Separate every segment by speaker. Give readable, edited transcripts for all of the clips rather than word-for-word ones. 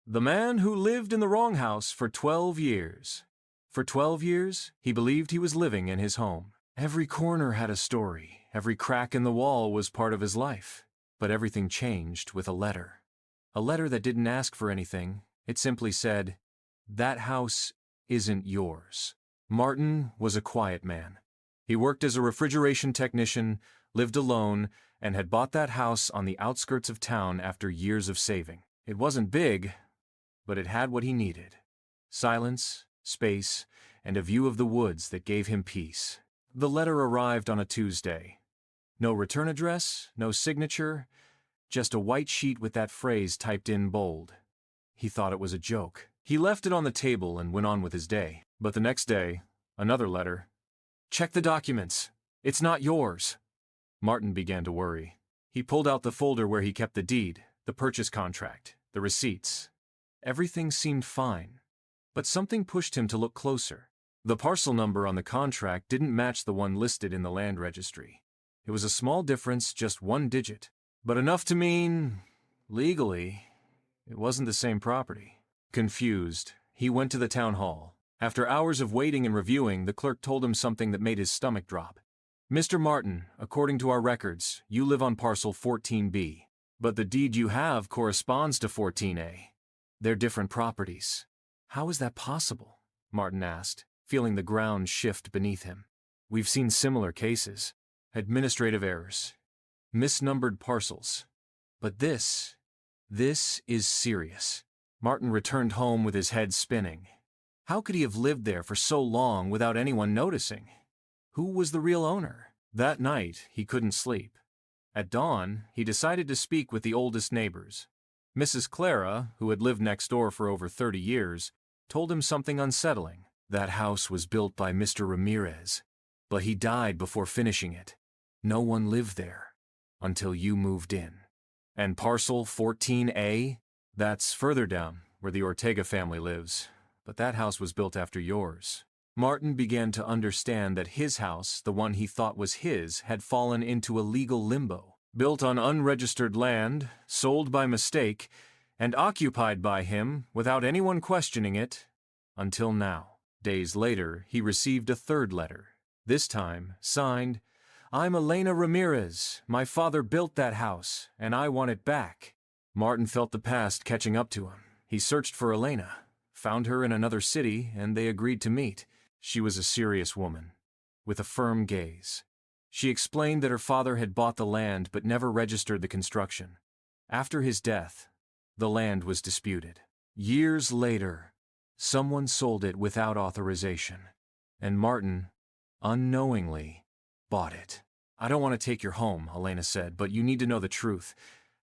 Speaker 1: The man who lived in the wrong house for 12 years. For 12 years, he believed he was living in his home. Every corner had a story. Every crack in the wall was part of his life. But everything changed with a letter. A letter that didn't ask for anything. It simply said, "That house isn't yours." Martin was a quiet man. He worked as a refrigeration technician, lived alone, and had bought that house on the outskirts of town after years of saving. It wasn't big, but it had what he needed: silence, space, and a view of the woods that gave him peace. The letter arrived on a Tuesday. No return address, no signature, just a white sheet with that phrase typed in bold. He thought it was a joke. He left it on the table and went on with his day. But the next day, another letter. "Check the documents. It's not yours." Martin began to worry. He pulled out the folder where he kept the deed, the purchase contract, the receipts. Everything seemed fine, but something pushed him to look closer. The parcel number on the contract didn't match the one listed in the land registry. It was a small difference, just one digit, but enough to mean, legally, it wasn't the same property. Confused, he went to the town hall. After hours of waiting and reviewing, the clerk told him something that made his stomach drop. "Mr. Martin, according to our records, you live on parcel 14B, but the deed you have corresponds to 14A. They're different properties." "How is that possible?" Martin asked, feeling the ground shift beneath him. "We've seen similar cases. Administrative errors. Misnumbered parcels. But this is serious." Martin returned home with his head spinning. How could he have lived there for so long without anyone noticing? Who was the real owner? That night, he couldn't sleep. At dawn, he decided to speak with the oldest neighbors. Mrs. Clara, who had lived next door for over 30 years, told him something unsettling. That house was built by Mr. Ramirez, but he died before finishing it. No one lived there until you moved in. And parcel 14A? That's further down, where the Ortega family lives. But that house was built after yours. Martin began to understand that his house, the one he thought was his, had fallen into a legal limbo. Built on unregistered land, sold by mistake, and occupied by him without anyone questioning it, until now. Days later, he received a third letter. This time, signed, "I'm Elena Ramirez. My father built that house, and I want it back." Martin felt the past catching up to him. He searched for Elena, found her in another city, and they agreed to meet. She was a serious woman, with a firm gaze. She explained that her father had bought the land but never registered the construction. After his death, the land was disputed. Years later, someone sold it without authorization, and Martin, unknowingly, bought it. "I don't want to take your home," Elena said, "but you need to know the truth.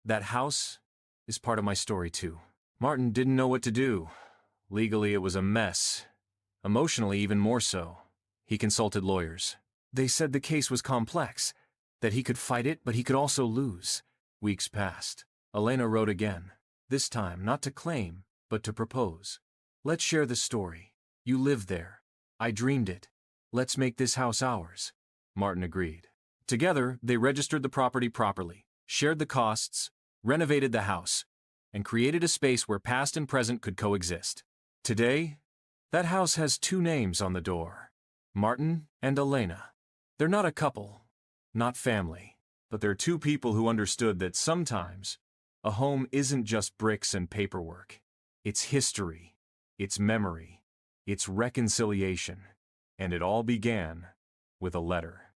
Speaker 1: That house is part of my story too." Martin didn't know what to do. Legally, it was a mess. Emotionally, even more so. He consulted lawyers. They said the case was complex, that he could fight it, but he could also lose. Weeks passed. Elena wrote again, this time not to claim, but to propose. "Let's share the story. You lived there. I dreamed it. Let's make this house ours." Martin agreed. Together, they registered the property properly, shared the costs, renovated the house, and created a space where past and present could coexist. Today, that house has two names on the door: Martin and Elena. They're not a couple, not family, but they're two people who understood that sometimes a home isn't just bricks and paperwork. It's history, it's memory, it's reconciliation, and it all began with a letter.